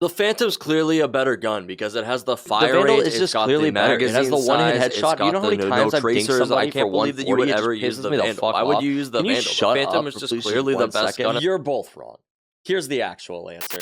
The Phantom's clearly a better gun because it has the The fire Vandal rate. is just it's got clearly the better. It has the magazine one-hit size, it's headshot. got You know how the many no times I've dinked tracers. somebody I for can't believe that you would 140, it ever just use pisses the me the Vandal. fuck Why would off. you use the Can you Vandal? shut The Phantom up is for just please clearly the 1 best second? gun. You're both wrong. Here's the actual answer.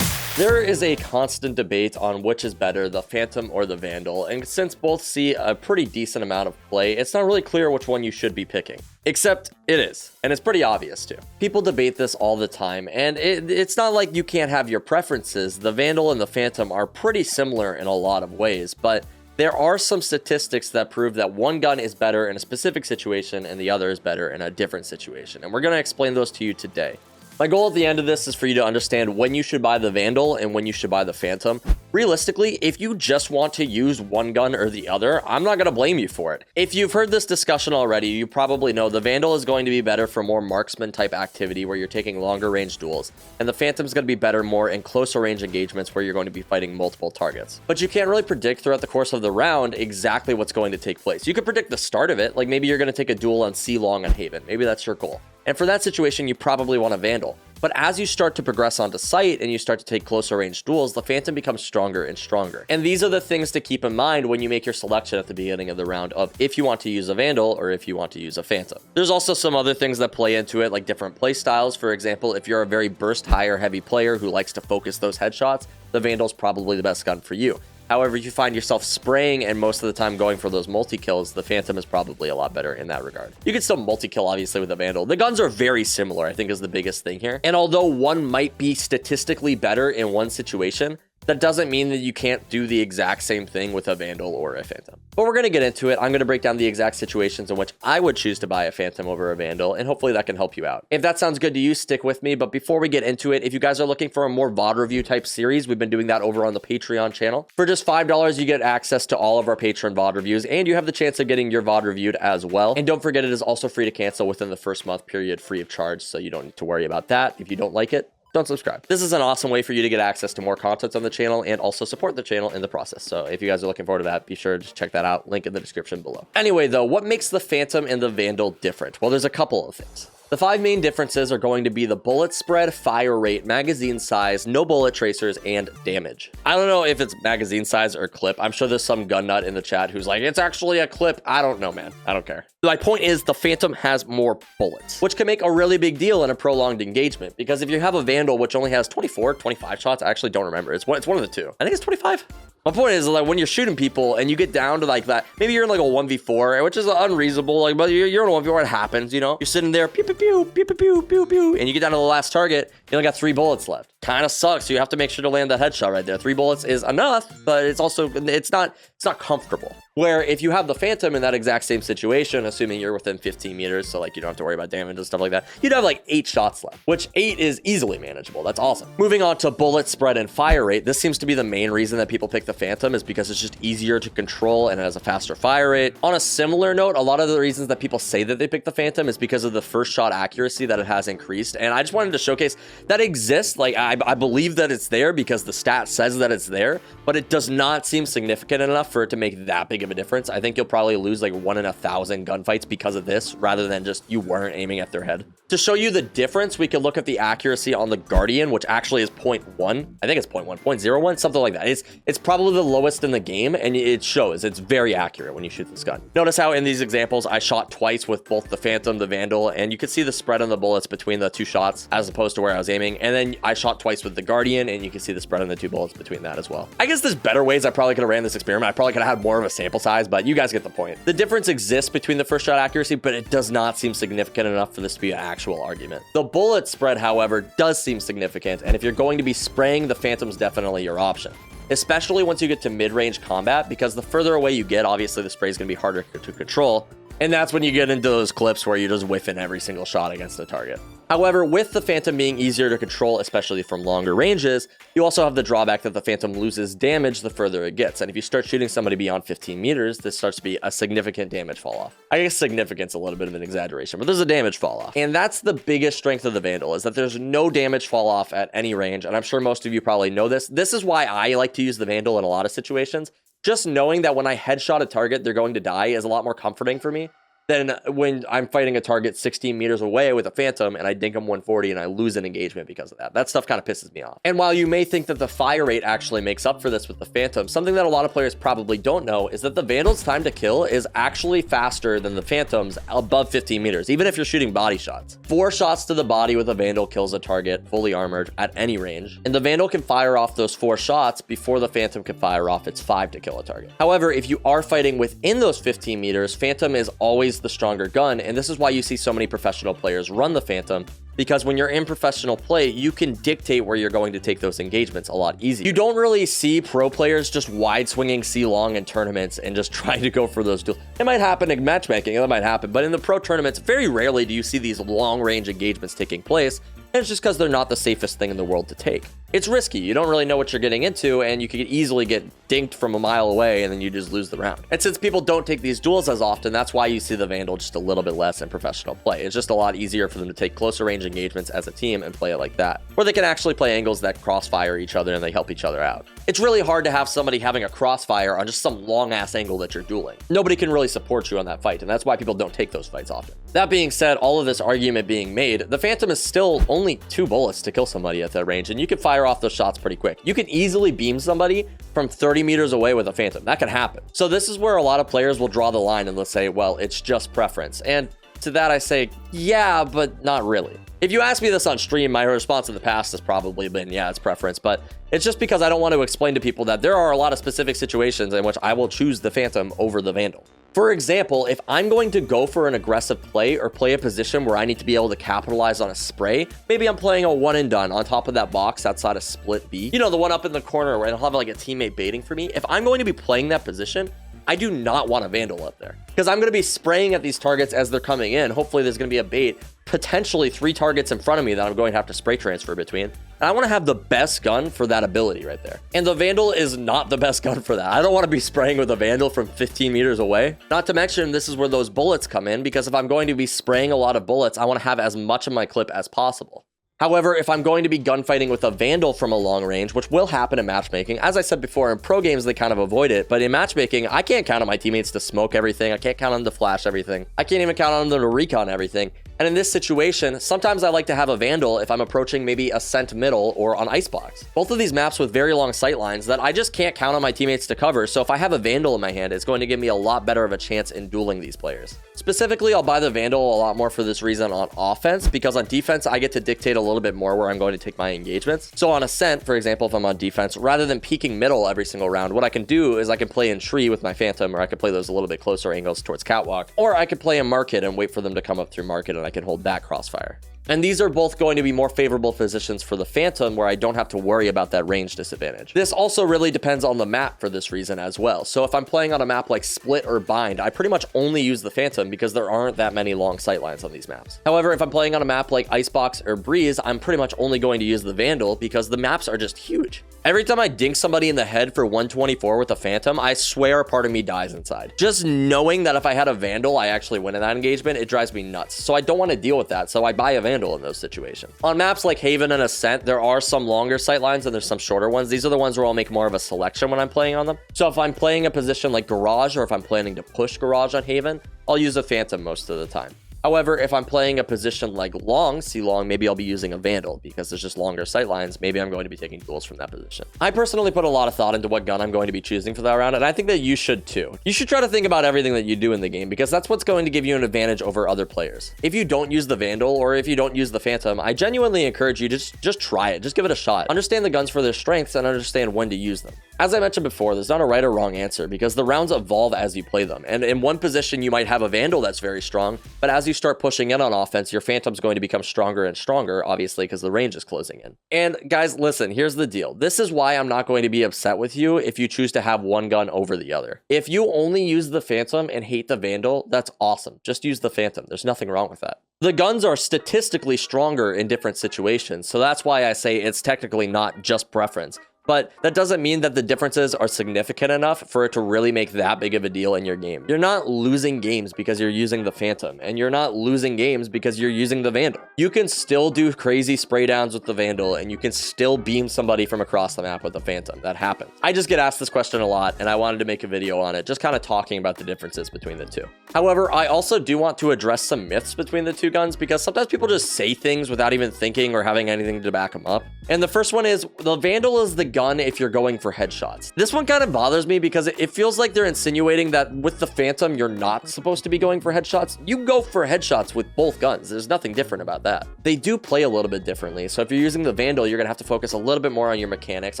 There is a constant debate on which is better, the Phantom or the Vandal, and since both see a pretty decent amount of play, it's not really clear which one you should be picking. Except it is, and it's pretty obvious too. People debate this all the time, and it's not like you can't have your preferences. The Vandal and the Phantom are pretty similar in a lot of ways, but there are some statistics that prove that one gun is better in a specific situation and the other is better in a different situation, and we're going to explain those to you today. My goal at the end of this is for you to understand when you should buy the Vandal and when you should buy the Phantom. Realistically, if you just want to use one gun or the other, I'm not going to blame you for it. If you've heard this discussion already, you probably know the Vandal is going to be better for more marksman type activity where you're taking longer range duels, and the Phantom is going to be better more in closer range engagements where you're going to be fighting multiple targets. But you can't really predict throughout the course of the round exactly what's going to take place. You could predict the start of it, like maybe you're going to take a duel on C long on Haven. Maybe that's your goal. And for that situation, you probably want a Vandal. But as you start to progress onto site and you start to take closer range duels, the Phantom becomes stronger and stronger. And these are the things to keep in mind when you make your selection at the beginning of the round of if you want to use a Vandal or if you want to use a Phantom. There's also some other things that play into it, like different play styles. For example, if you're a very burst higher heavy player who likes to focus those headshots, the Vandal's probably the best gun for you. However, if you find yourself spraying and most of the time going for those multi-kills, the Phantom is probably a lot better in that regard. You can still multi-kill, obviously, with the Vandal. The guns are very similar, I think, is the biggest thing here. And although one might be statistically better in one situation, that doesn't mean that you can't do the exact same thing with a Vandal or a Phantom. But we're going to get into it. I'm going to break down the exact situations in which I would choose to buy a Phantom over a Vandal, and hopefully that can help you out. If that sounds good to you, stick with me. But before we get into it, if you guys are looking for a more VOD review type series, we've been doing that over on the Patreon channel. For just $5, you get access to all of our Patreon VOD reviews, and you have the chance of getting your VOD reviewed as well. And don't forget, it is also free to cancel within the first month period, free of charge, so you don't need to worry about that. If you don't like it, don't subscribe. This is an awesome way for you to get access to more content on the channel and also support the channel in the process. So if you guys are looking forward to that, be sure to check that out. Link in the description below. Anyway, though, what makes the Phantom and the Vandal different? Well, there's a couple of things. The 5 main differences are going to be the bullet spread, fire rate, magazine size, no bullet tracers, and damage. I don't know if it's magazine size or clip. I'm sure there's some gun nut in the chat who's like, it's actually a clip. I don't know, man. I don't care. My point is the Phantom has more bullets, which can make a really big deal in a prolonged engagement. Because if you have a Vandal, which only has 24, 25 shots, I actually don't remember. It's one of the two. I think it's 25. My point is, like, when you're shooting people and you get down to like that, maybe you're in like a 1v4, which is unreasonable, like, but you're in a 1v4, it happens, you know? You're sitting there, pew, pew, pew, pew, pew, pew, pew, pew, and you get down to the last target, you only got 3 bullets left. Kind of sucks. So you have to make sure to land that headshot right there. 3 bullets is enough, but it's also, it's not comfortable. Where if you have the Phantom in that exact same situation, assuming you're within 15 meters, so like you don't have to worry about damage and stuff like that, you'd have like 8 shots left, which 8 is easily manageable. That's awesome. Moving on to bullet spread and fire rate, this seems to be the main reason that people pick the Phantom is because it's just easier to control and it has a faster fire rate. On a similar note, a lot of the reasons that people say that they pick the Phantom is because of the first shot accuracy that it has increased. And I just wanted to showcase that exists. Like I believe that it's there because the stat says that it's there, but it does not seem significant enough for it to make that big of a difference. I think you'll probably lose like 1 in 1,000 gunfights because of this, rather than just you weren't aiming at their head. To show you the difference, we could look at the accuracy on the Guardian, which actually is 0.1. I think it's 0.1, 0.01, something like that. It's probably the lowest in the game, and it shows. It's very accurate when you shoot this gun. Notice how in these examples, I shot twice with both the Phantom, the Vandal, and you could see the spread on the bullets between the 2 shots as opposed to where I was aiming. And then I shot twice with the Guardian, and you can see the spread on the 2 bullets between that as well. I guess there's better ways I probably could have ran this experiment. I probably could have had more of a sample size, but you guys get the point. The difference exists between the first shot accuracy, but it does not seem significant enough for this to be an actual argument. The bullet spread, however, does seem significant, and if you're going to be spraying, the Phantom's definitely your option, especially once you get to mid-range combat, because the further away you get, obviously the spray is going to be harder to control, and that's when you get into those clips where you just whiff in every single shot against the target. However, with the Phantom being easier to control, especially from longer ranges, you also have the drawback that the Phantom loses damage the further it gets. And if you start shooting somebody beyond 15 meters, this starts to be a significant damage fall off. I guess significant's a little bit of an exaggeration, but there's a damage fall off. And that's the biggest strength of the Vandal, is that there's no damage fall off at any range. And I'm sure most of you probably know this. This is why I like to use the Vandal in a lot of situations. Just knowing that when I headshot a target, they're going to die is a lot more comforting for me. than when I'm fighting a target 16 meters away with a Phantom and I dink him 140 and I lose an engagement because of that. That stuff kind of pisses me off. And while you may think that the fire rate actually makes up for this with the Phantom, something that a lot of players probably don't know is that the Vandal's time to kill is actually faster than the Phantom's above 15 meters, even if you're shooting body shots. 4 shots to the body with a Vandal kills a target fully armored at any range, and the Vandal can fire off those 4 shots before the Phantom can fire off its 5 to kill a target. However, if you are fighting within those 15 meters, Phantom is always the stronger gun, and this is why you see so many professional players run the Phantom, because when you're in professional play, you can dictate where you're going to take those engagements a lot easier. You don't really see pro players just wide swinging C-long in tournaments and just trying to go for those duels. It might happen in matchmaking, that might happen, but in the pro tournaments, very rarely do you see these long range engagements taking place. And it's just because they're not the safest thing in the world to take. It's risky. You don't really know what you're getting into, and you could easily get dinked from a mile away, and then you just lose the round. And since people don't take these duels as often, that's why you see the Vandal just a little bit less in professional play. It's just a lot easier for them to take closer range engagements as a team and play it like that, where they can actually play angles that crossfire each other and they help each other out. It's really hard to have somebody having a crossfire on just some long ass angle that you're dueling. Nobody can really support you on that fight, and that's why people don't take those fights often. That being said, all of this argument being made, the Phantom is still only 2 bullets to kill somebody at that range, and you can fire off those shots pretty quick. You can easily beam somebody from 30 meters away with a Phantom. That can happen. So this is where a lot of players will draw the line and they'll say, well, it's just preference. And to that I say, yeah, but not really. If you ask me this on stream, my response in the past has probably been, yeah, it's preference, but it's just because I don't want to explain to people that there are a lot of specific situations in which I will choose the Phantom over the Vandal. For example, if I'm going to go for an aggressive play or play a position where I need to be able to capitalize on a spray, maybe I'm playing a one and done on top of that box outside of split B, you know, the one up in the corner where I'll have like a teammate baiting for me. If I'm going to be playing that position, I do not want a Vandal up there because I'm going to be spraying at these targets as they're coming in. Hopefully there's going to be a bait, potentially 3 targets in front of me that I'm going to have to spray transfer between. And I want to have the best gun for that ability right there. And the Vandal is not the best gun for that. I don't want to be spraying with a Vandal from 15 meters away. Not to mention, this is where those bullets come in, because if I'm going to be spraying a lot of bullets, I want to have as much of my clip as possible. However, if I'm going to be gunfighting with a Vandal from a long range, which will happen in matchmaking, as I said before, in pro games, they kind of avoid it. But in matchmaking, I can't count on my teammates to smoke everything. I can't count on them to flash everything. I can't even count on them to recon everything. And in this situation, sometimes I like to have a Vandal if I'm approaching maybe Ascent middle or on Icebox. Both of these maps with very long sight lines that I just can't count on my teammates to cover. So if I have a Vandal in my hand, it's going to give me a lot better of a chance in dueling these players. Specifically, I'll buy the Vandal a lot more for this reason on offense, because on defense, I get to dictate a little bit more where I'm going to take my engagements. So on Ascent, for example, if I'm on defense, rather than peeking middle every single round, what I can do is I can play in tree with my Phantom, or I can play those a little bit closer angles towards catwalk, or I could play in market and wait for them to come up through market and I can hold back crossfire. And these are both going to be more favorable positions for the Phantom, where I don't have to worry about that range disadvantage. This also really depends on the map for this reason as well. So if I'm playing on a map like Split or Bind, I pretty much only use the Phantom because there aren't that many long sightlines on these maps. However, if I'm playing on a map like Icebox or Breeze, I'm pretty much only going to use the Vandal because the maps are just huge. Every time I dink somebody in the head for 124 with a Phantom, I swear a part of me dies inside. Just knowing that if I had a Vandal, I actually win in that engagement, it drives me nuts. So I don't want to deal with that, so I buy a Vandal in those situations. On maps like Haven and Ascent, there are some longer sightlines and there's some shorter ones. These are the ones where I'll make more of a selection when I'm playing on them. So if I'm playing a position like Garage, or if I'm planning to push Garage on Haven, I'll use a Phantom most of the time. However, if I'm playing a position like long, C-long, maybe I'll be using a Vandal because there's just longer sightlines. Maybe I'm going to be taking duels from that position. I personally put a lot of thought into what gun I'm going to be choosing for that round, and I think that you should too. You should try to think about everything that you do in the game because that's what's going to give you an advantage over other players. If you don't use the Vandal or if you don't use the Phantom, I genuinely encourage you to just try it. Just give it a shot. Understand the guns for their strengths and understand when to use them. As I mentioned before, there's not a right or wrong answer because the rounds evolve as you play them. And in one position, you might have a Vandal that's very strong, but as you start pushing in on offense, your Phantom's going to become stronger and stronger, obviously, because the range is closing in. And guys, listen, here's the deal. This is why I'm not going to be upset with you if you choose to have one gun over the other. If you only use the Phantom and hate the Vandal, that's awesome. Just use the Phantom. There's nothing wrong with that. The guns are statistically stronger in different situations, so that's why I say it's technically not just preference. but that doesn't mean that the differences are significant enough for it to really make that big of a deal in your game. You're not losing games because you're using the Phantom, and you're not losing games because you're using the Vandal. You can still do crazy spray downs with the Vandal, and you can still beam somebody from across the map with the Phantom. That happens. I just get asked this question a lot, and I wanted to make a video on it, just kind of talking about the differences between the two. However, I also do want to address some myths between the two guns, because sometimes people just say things without even thinking or having anything to back them up. And the first one is, the Vandal is the gun if you're going for headshots. This one kind of bothers me because it feels like they're insinuating that with the Phantom, you're not supposed to be going for headshots. You go for headshots with both guns. There's nothing different about that. They do play a little bit differently. So if you're using the Vandal, you're gonna have to focus a little bit more on your mechanics.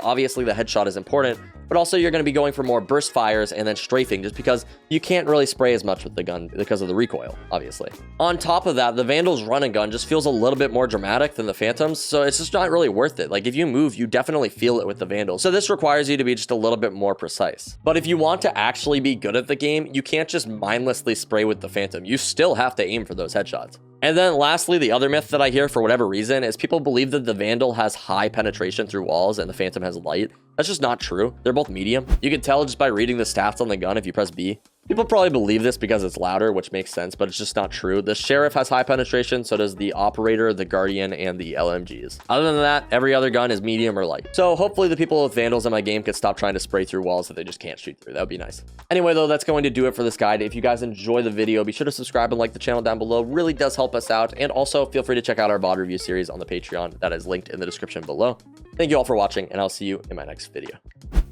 Obviously, the headshot is important, but also you're going to be going for more burst fires and then strafing, just because you can't really spray as much with the gun because of the recoil, obviously. On top of that, the Vandal's run and gun just feels a little bit more dramatic than the Phantoms, so it's just not really worth it. Like, if you move, you definitely feel it with the Vandal, so this requires you to be just a little bit more precise. But if you want to actually be good at the game, you can't just mindlessly spray with the Phantom. You still have to aim for those headshots. And then lastly, the other myth that I hear for whatever reason is people believe that the Vandal has high penetration through walls and the Phantom has light. That's just not true. They're both medium. You can tell just by reading the stats on the gun if you press B. People probably believe this because it's louder, which makes sense, but it's just not true. The Sheriff has high penetration, so does the Operator, the Guardian, and the LMGs. Other than that, every other gun is medium or light. So hopefully the people with Vandals in my game could stop trying to spray through walls that they just can't shoot through. That would be nice. Anyway, though, that's going to do it for this guide. If you guys enjoy the video, be sure to subscribe and like the channel down below. Really does help us out. And also feel free to check out our VOD review series on the Patreon. That is linked in the description below. Thank you all for watching, and I'll see you in my next video.